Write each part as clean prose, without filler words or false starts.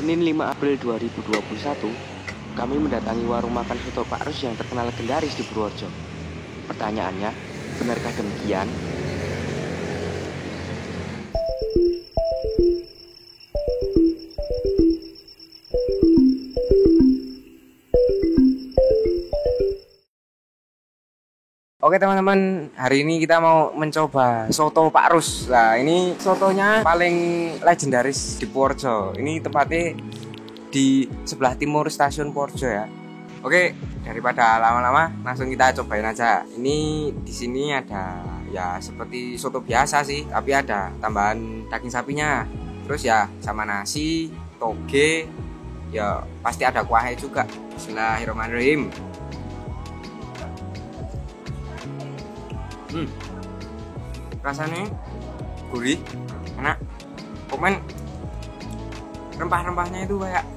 Senin 5 April 2021, kami mendatangi warung makan soto Pak Rus yang terkenal legendaris di Purworejo. Pertanyaannya, benarkah demikian? Oke teman-teman, hari ini kita mau mencoba soto Pak Rus. Nah, ini sotonya paling legendaris di Purworejo. Ini tempatnya di sebelah timur stasiun Purworejo ya. Oke, daripada lama-lama, langsung kita cobain aja. Ini di sini ada ya seperti soto biasa sih, tapi ada tambahan daging sapinya. Terus ya sama nasi, toge, ya pasti ada kuahnya juga. Bismillahirrahmanirrahim. Rasanya gurih, enak. Komen rempah-rempahnya itu kayak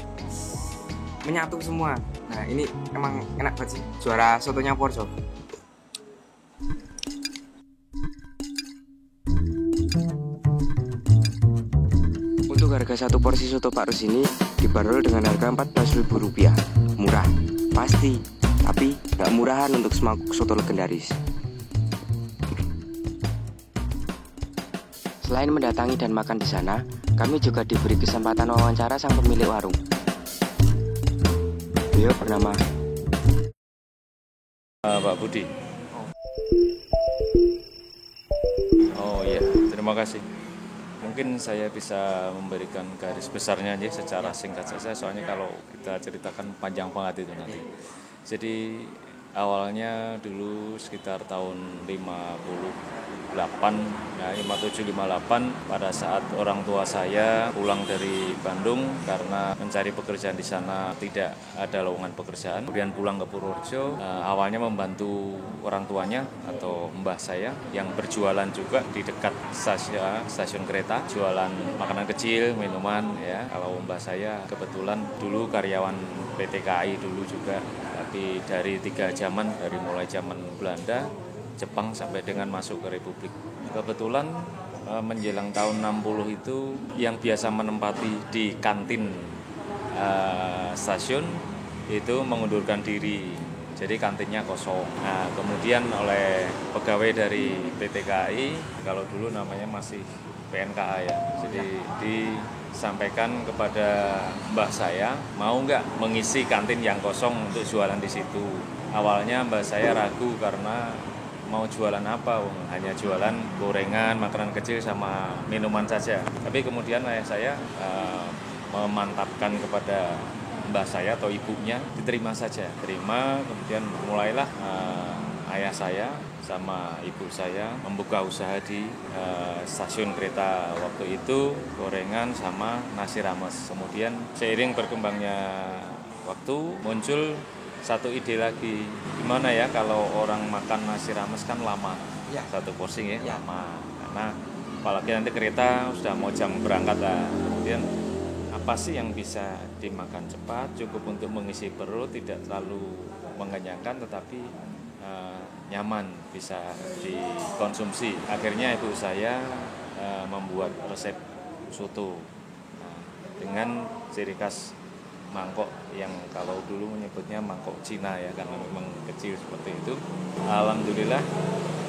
menyatu semua. Nah ini emang enak banget sih, juara sotonya Purworejo. Untuk harga satu porsi soto Pak Rus ini dibanderol dengan harga Rp14.000. Murah, pasti, tapi gak murahan untuk semangkuk soto legendaris. Selain mendatangi dan makan di sana, kami juga diberi kesempatan wawancara sang pemilik warung. Beliau bernama Pak Budi. Oh iya, terima kasih. Mungkin saya bisa memberikan garis besarnya aja secara singkat saja, soalnya kalau kita ceritakan panjang banget itu nanti. Jadi awalnya dulu sekitar tahun 5758 pada saat orang tua saya pulang dari Bandung karena mencari pekerjaan di sana tidak ada lowongan pekerjaan. Kemudian pulang ke Purworejo, awalnya membantu orang tuanya atau mbah saya yang berjualan juga di dekat stasiun kereta, jualan makanan kecil, minuman ya. Kalau mbah saya kebetulan dulu karyawan PT KAI dulu juga, tapi dari 3 zaman, dari mulai zaman Belanda, Jepang sampai dengan masuk ke Republik. Kebetulan menjelang tahun 60 itu yang biasa menempati di kantin stasiun itu mengundurkan diri. Jadi kantinnya kosong. Nah, kemudian oleh pegawai dari PT KAI, kalau dulu namanya masih PNKA ya. Jadi disampaikan kepada mbah saya, mau nggak mengisi kantin yang kosong untuk jualan di situ. Awalnya mbah saya ragu karena mau jualan apa, hanya jualan gorengan, makanan kecil sama minuman saja. Tapi kemudian ayah saya memantapkan kepada mbah saya atau ibunya, diterima saja. Terima, kemudian mulailah ayah saya sama ibu saya membuka usaha di stasiun kereta waktu itu, gorengan sama nasi rames. Kemudian seiring berkembangnya waktu muncul satu ide lagi, gimana ya kalau orang makan nasi rames kan lama ya, satu porsi ya lama, karena apalagi nanti kereta sudah mau jam berangkat lah. Kemudian apa sih yang bisa dimakan cepat, cukup untuk mengisi perut, tidak terlalu mengenyangkan tetapi nyaman, bisa dikonsumsi. Akhirnya ibu saya membuat resep soto dengan ciri khas mangkok yang kalau dulu menyebutnya mangkok Cina ya, karena memang kecil seperti itu. Alhamdulillah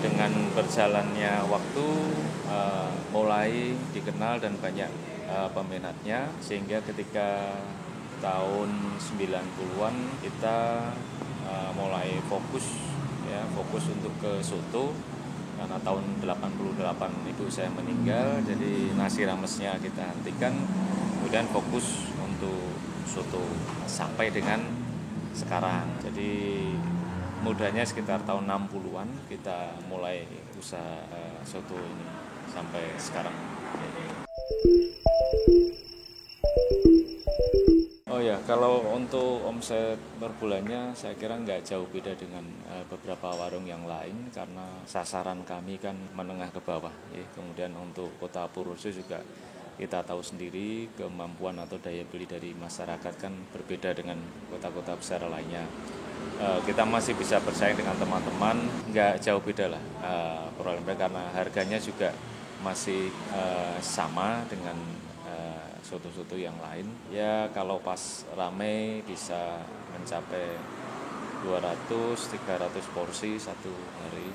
dengan berjalannya waktu mulai dikenal dan banyak peminatnya, sehingga ketika tahun 90-an kita mulai fokus untuk ke soto, karena tahun 88 ibu saya meninggal, jadi nasi ramesnya kita hentikan, kemudian fokus untuk soto sampai dengan sekarang. Jadi mudahnya sekitar tahun 60-an kita mulai usaha soto ini sampai sekarang. Oh ya, kalau untuk omset per bulannya saya kira nggak jauh beda dengan beberapa warung yang lain, karena sasaran kami kan menengah ke bawah ya. Kemudian untuk kota Purworejo juga kita tahu sendiri kemampuan atau daya beli dari masyarakat kan berbeda dengan kota-kota besar lainnya. Kita masih bisa bersaing dengan teman-teman, nggak jauh beda lah problemnya, karena harganya juga masih sama dengan soto-soto yang lain. Ya kalau pas rame bisa mencapai 200-300 porsi satu hari.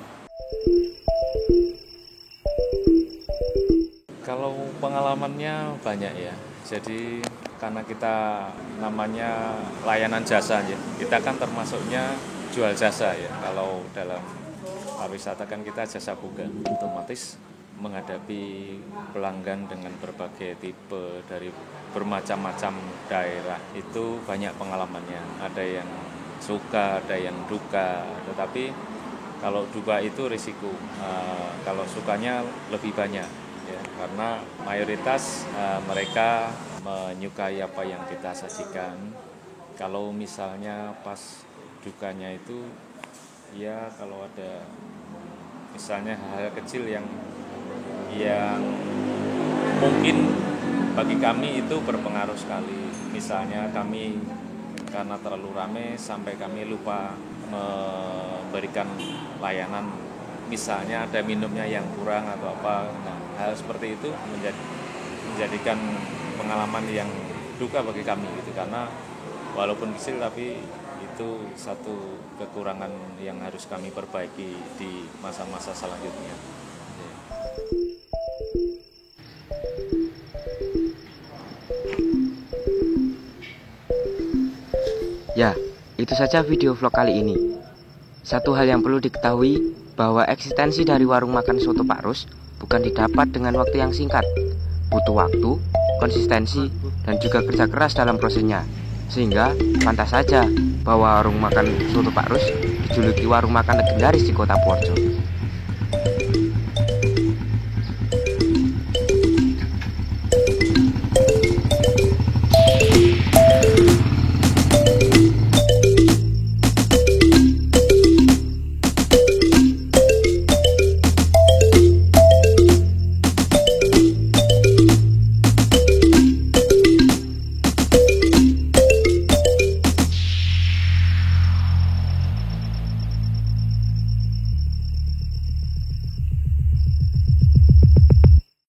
Kalau pengalamannya banyak ya. Jadi karena kita namanya layanan jasa ya, kita kan termasuknya jual jasa ya. Kalau dalam pariwisata kan kita jasa boga, otomatis menghadapi pelanggan dengan berbagai tipe dari bermacam-macam daerah itu banyak pengalamannya. Ada yang suka, ada yang duka. Tetapi kalau duka itu risiko, kalau sukanya lebih banyak. Ya, karena mayoritas mereka menyukai apa yang kita sajikan. Kalau misalnya pas dukanya itu ya kalau ada misalnya hal-hal kecil yang mungkin bagi kami itu berpengaruh sekali. Misalnya kami karena terlalu ramai sampai kami lupa memberikan layanan, misalnya ada minumnya yang kurang atau apa. Nah, hal seperti itu menjadikan pengalaman yang duka bagi kami gitu, karena walaupun kecil tapi itu satu kekurangan yang harus kami perbaiki di masa-masa selanjutnya. Ya, itu saja video vlog kali ini. Satu hal yang perlu diketahui bahwa eksistensi dari warung makan soto Pak Rus bukan didapat dengan waktu yang singkat. Butuh waktu, konsistensi, dan juga kerja keras dalam prosesnya. Sehingga pantas saja bahwa warung makan soto Pak Rus dijuluki warung makan legendaris di Kota Purworejo.